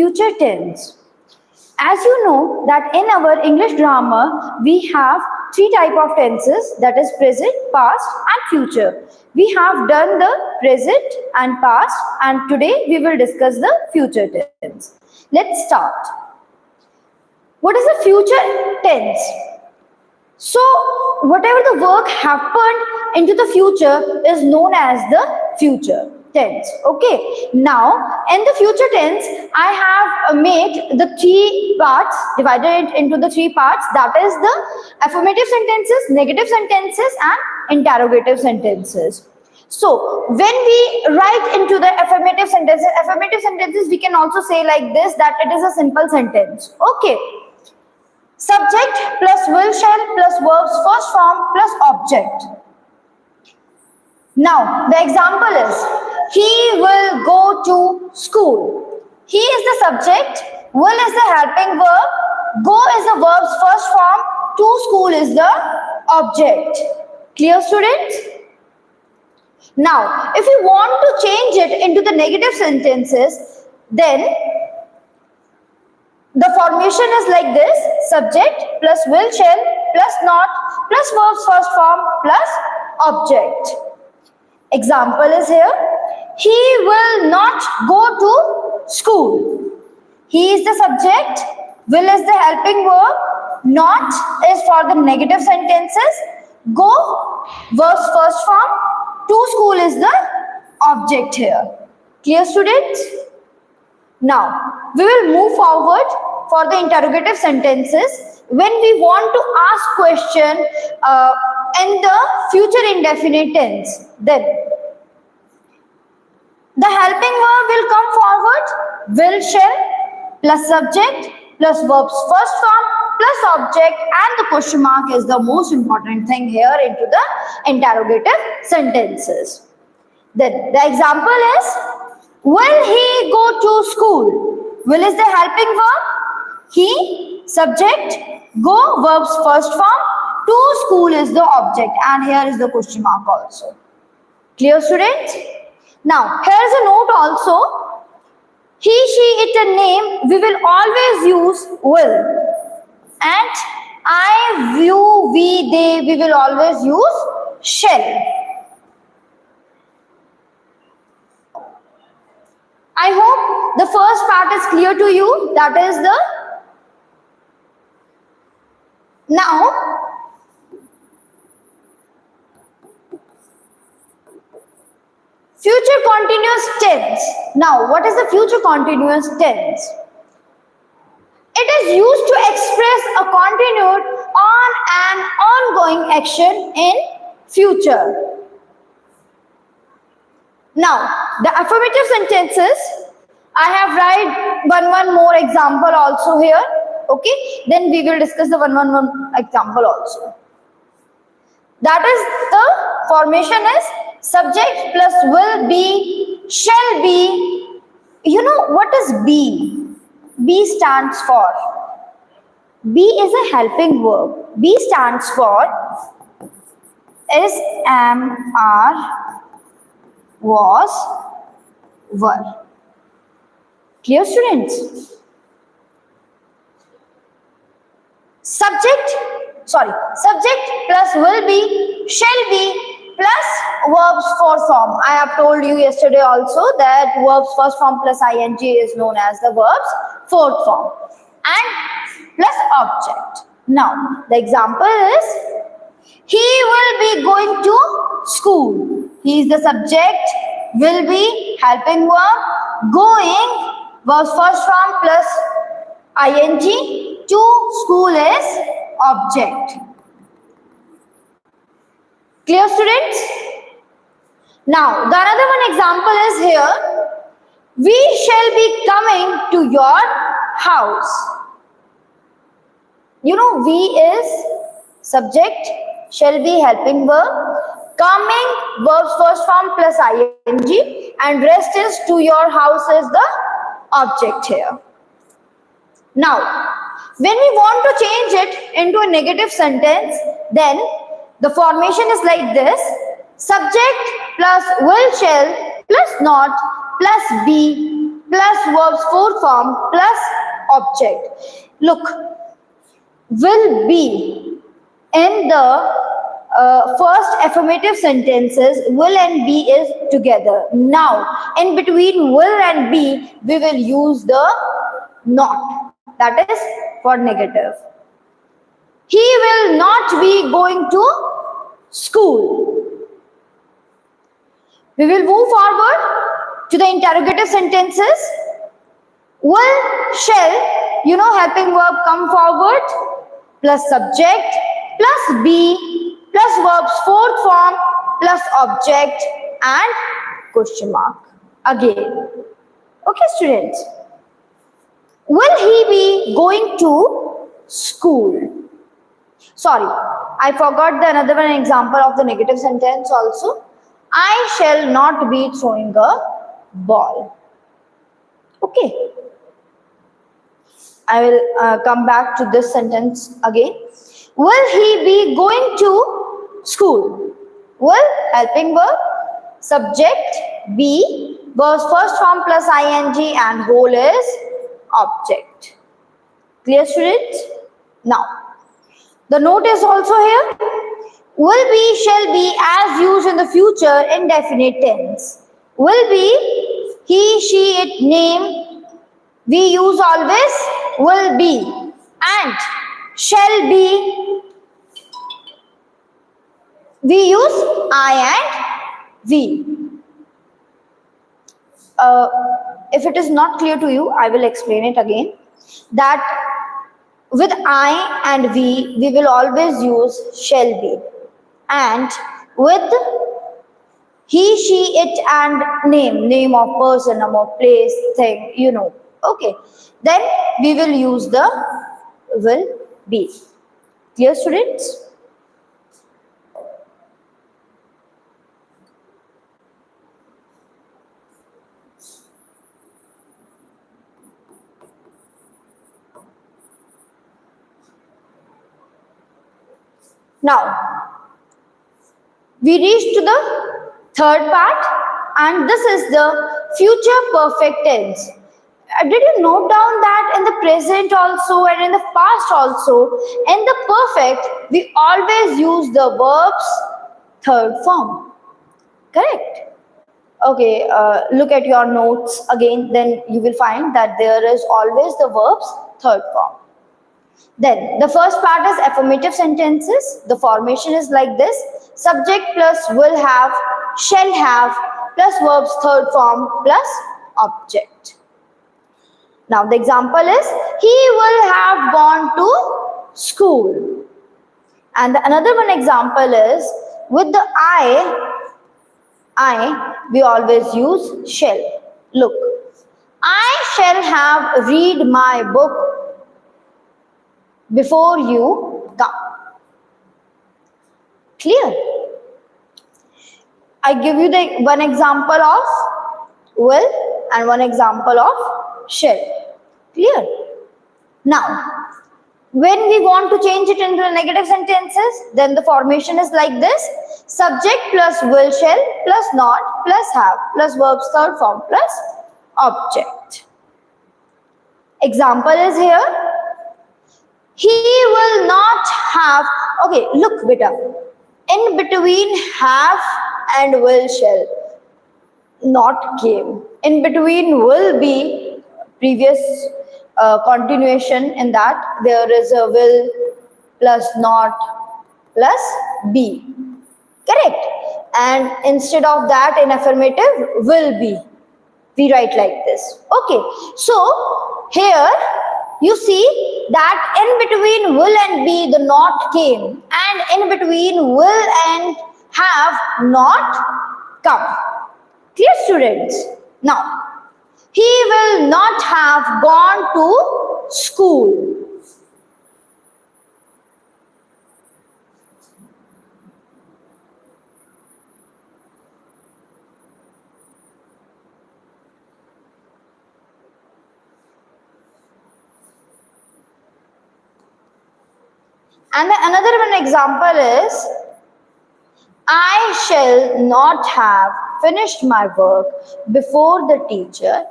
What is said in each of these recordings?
future tense. As you know that in our English grammar, we have three type of tenses, that is present, past and future. We have done the present and past, and today we will discuss the future tense. Let's start. What is the future tense? So whatever the work happened into the future is known as the future tense. Okay, now in the future tense I have made the three parts, divided it into the three parts, that is the affirmative sentences, negative sentences and interrogative sentences. So when we write into the affirmative sentences we can also say like this, that it is a simple sentence. Okay, subject plus will shall plus verbs first form plus object. Now the example is, he will go to school. He is the subject, will is the helping verb, go is the verb's first form, to school is the object. Clear, students? Now if you want to change it into the negative sentences, then the formation is like this: subject plus will shall plus not plus verb's first form plus object. Example is here, he will not go to school. He is the subject, will is the helping verb, not is for the negative sentences, go verb's first form, to school is the object here. Clear, students? Now we will move forward for the interrogative sentences. When we want to ask question in the future indefinite tense, then the helping verb will come forward, will shall plus subject plus verb's first form plus object, and the question mark is the most important thing here into the interrogative sentences. Then the example is, will he go to school? Will is the helping verb, he, subject, go verb's first form, to school is the object, and here is the question mark also. Clear, students? Now here is a note also, he, she, it a name, we will always use will, and I, you, we, they, we will always use shall. I hope the first part is clear to you. That is the, now future continuous tense. Now what is the future continuous tense? It is used to express a continued on an ongoing action in future. Now the affirmative sentences, I have write one more example also here. Okay, then we will discuss the one example also. That is the formation is subject plus will be, shall be. You know what is be? Be stands for, be is a helping verb. Be stands for is, am, are, was, were. Clear, students? Subject plus will be, shall be plus verbs first form. I have told you yesterday also that verbs first form plus ing is known as the verbs fourth form, and plus object. Now the example is, he will be going to school. He is the subject, will be helping verb, going verbs first form plus ing, to school is object. Clear, students? Now the another one example is here, we shall be coming to your house. You know, we is subject, shall be helping verb, coming verbs first form plus ing, and rest is to your house is the object here. Now when we want to change it into a negative sentence, then the formation is like this: subject plus will shall plus not plus be plus verb's fourth form plus object. Look, will be in the first affirmative sentences, will and be is together. Now, in between will and be, we will use the not. That is for negative. He will not be going to school. We will move forward to the interrogative sentences. Will, shall, helping verb come forward, plus subject, plus be, plus verb's fourth form, plus object, and question mark. Again. Okay, students. Will he be going to school? Sorry, I forgot the another one example of the negative sentence also. I shall not be throwing a ball. Okay. I will come back to this sentence again. Will he be going to school? Will, helping verb, subject, be, verb's first form plus ing, and whole is object. Clear, students? Now, the note is also here. Will be, shall be as used in the future indefinite tense. Will be, he, she, it, name, we use always will be, and shall be, we use I and we. If it is not clear to you, I will explain it again. That with I and we will always use shall be. And with he, she, it, and name of person, name of place, thing, Okay. Then we will use the will be. Clear, students? Now, we reach to the third part, and this is the future perfect tense. Did you note down that in the present also and in the past also, in the perfect, we always use the verb's third form. Correct? Okay, look at your notes again, then you will find that there is always the verb's third form. Then the first part is affirmative sentences. The formation is like this. Subject plus will have, shall have, plus verb's third form plus object. Now the example is, he will have gone to school. And the another one example is, with the I, we always use shall. Look, I shall have read my book before you come. Clear? I give you the one example of will and one example of shall. Clear? Now, when we want to change it into negative sentences, then the formation is like this. Subject plus will, shall, plus not, plus have, plus verb's third form, plus object. Example is here. He will not have, okay, look beta, in between have and will, shall, not came. In between will be, previous continuation in that, there is a will plus not plus be. Correct? And instead of that, in affirmative, will be. We write like this. Okay. So, here you see that in between will and be, the not came. And in between will and have not come. Clear, students? Now, he will not have gone to school. And another one example is, I shall not have finished my work before the teacher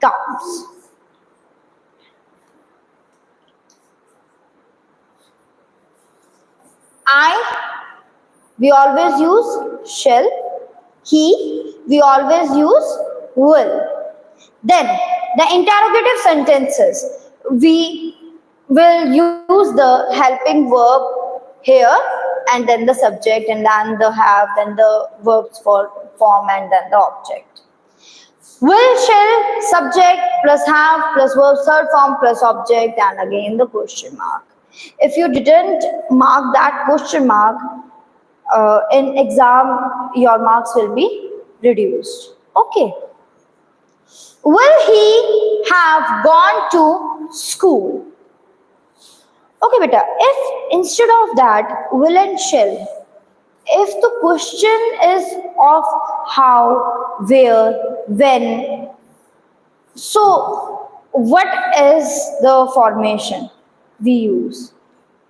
comes. We always use shall. He, we always use will. Then the interrogative sentences, we will use the helping verb here, and then the subject, and then the have, then the verbs for form, and then the object. Will, shall, subject plus have plus verb third form plus object, and again the question mark. If you didn't mark that question mark in exam, your marks will be reduced. Okay. Will he have gone to school? Okay, beta. If instead of that will and shall, if the question is of how, where, when, so what is the formation we use?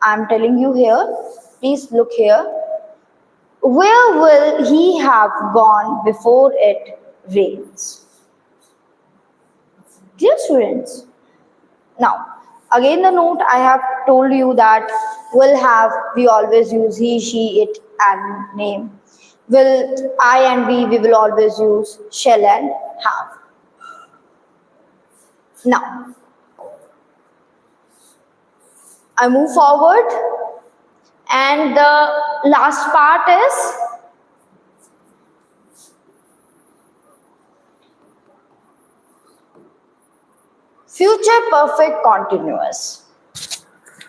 I'm telling you here. Please look here. Where will he have gone before it rains? Dear students, now again the note I have told you that will have, we always use he, she, it and name. Will, I and we will always use shall and have. Now, I move forward and the last part is future perfect continuous.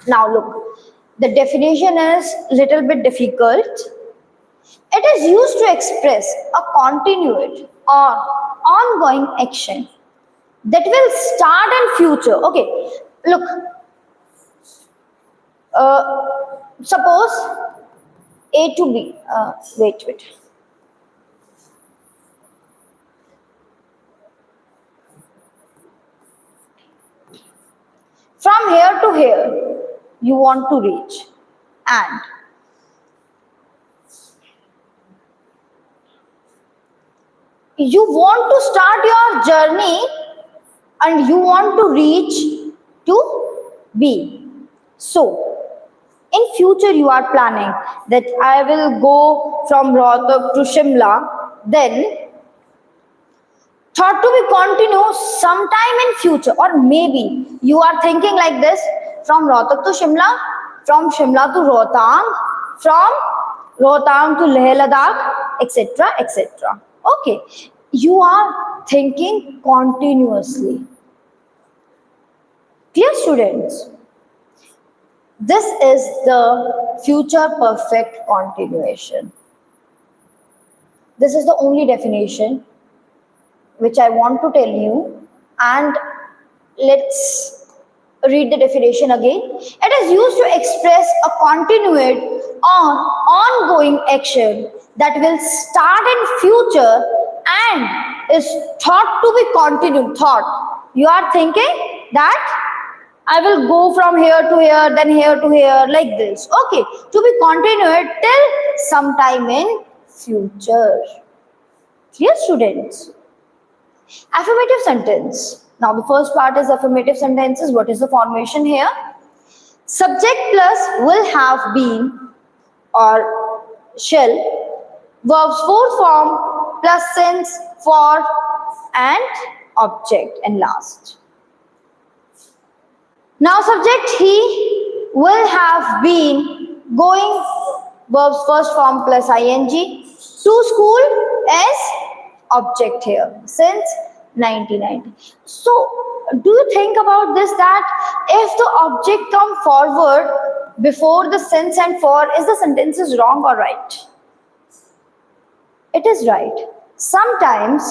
Now look, the definition is little bit difficult. It is used to express a continued or ongoing action that will start in future. Okay, look, suppose A to B, wait. From here to here, you want to reach, and you want to start your journey and you want to reach to B. So, in future you are planning that I will go from Rohtak to Shimla, then thought to be continue sometime in future, or maybe you are thinking like this, from Rohtak to Shimla, from Shimla to Rohtang, from Rohtang to Leh Ladakh, etc., etc. Okay, you are thinking continuously. Dear students, this is the future perfect continuation. This is the only definition which I want to tell you, and let's read the definition again. It is used to express a continued or ongoing action that will start in future and is thought to be continued. Thought. You are thinking that I will go from here to here, then here to here, like this. Okay, to be continued till sometime in future. Clear, students? Affirmative sentence. Now the first part is affirmative sentences. What is the formation here? Subject plus will have been or shall, verbs fourth form plus since, for and object and last. Now subject he will have been going, verbs first form plus ing, to school as object here since 1990. So do you think about this, that if the object come forward before the since and for, is the sentence is wrong or right? It is right. Sometimes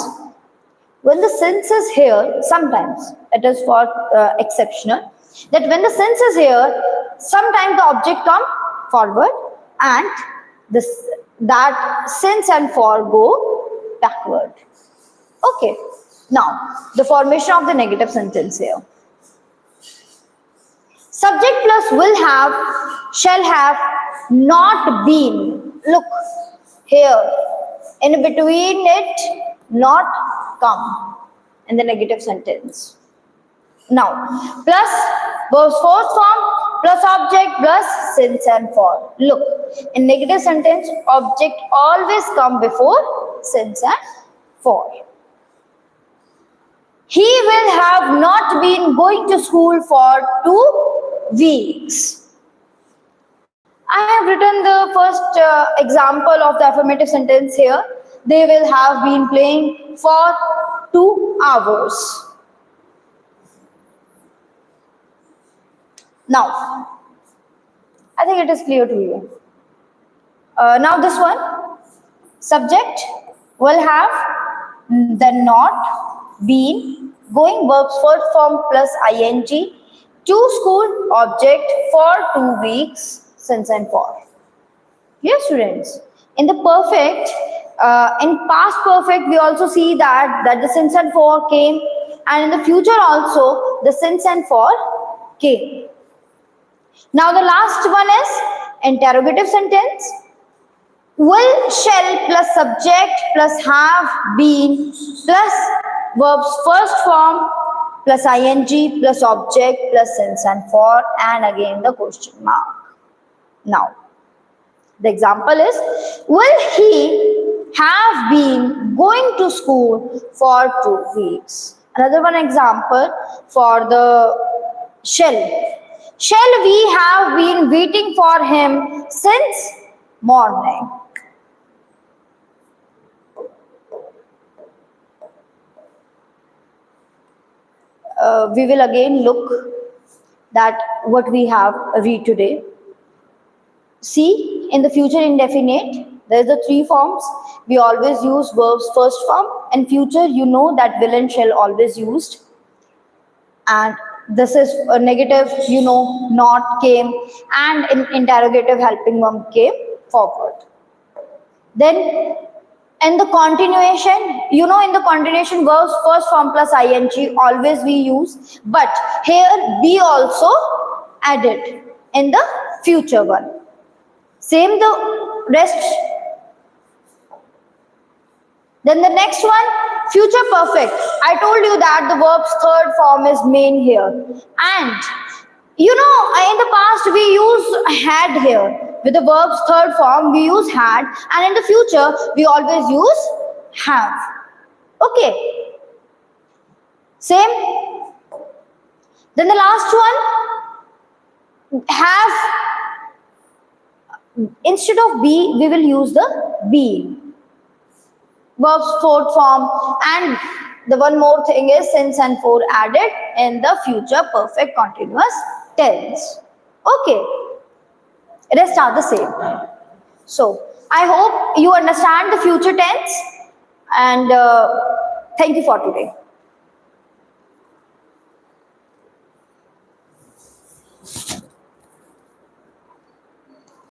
when the since is here, sometimes it is for exceptional, that when the since is here, sometimes the object come forward and this, that since and for go backward. Okay. Now, the formation of the negative sentence here. Subject plus will have, shall have, not been. Look here. In between it, not come. in the negative sentence. Now, plus verbs fourth form plus object plus since and for. Look, in negative sentence, object always come before since and for. He will have not been going to school for 2 weeks. I have written the first example of the affirmative sentence here. They will have been playing for 2 hours. Now, I think it is clear to you. Now this one, subject will have the not, been, going verbs first form plus ing, to school, object, for 2 weeks, since and for. Yes, students. In the perfect, in past perfect, we also see that the since and for came, and in the future also the since and for came. Now the last one is interrogative sentence. Will, shall plus subject plus have been plus verbs first form plus ing plus object plus since and for, and again the question mark. Now the example is, will he have been going to school for 2 weeks? Another one example for the shall. Shall we have been waiting for him since morning? We will again look that what we have read today. See, in the future indefinite, there is the 3 forms. We always use verbs first form. In future, you know that will and shall always used. And this is a negative, you know, not came, and in interrogative helping verb came forward. Then in the continuation, you know, in the continuation verbs first form plus ing always we use, but here be also added in the future one. Same the rest. Then the next one, future perfect. I told you that the verb's third form is main here. And you know, in the past we use had here. With the verb's third form, we use had, and in the future, we always use have. Okay. Same. Then the last one, have. Instead of be, we will use the be. Verb's fourth form, and the one more thing is since and for added in the future perfect continuous tense. Okay. Rest are the same. So, I hope you understand the future tense, and thank you for today.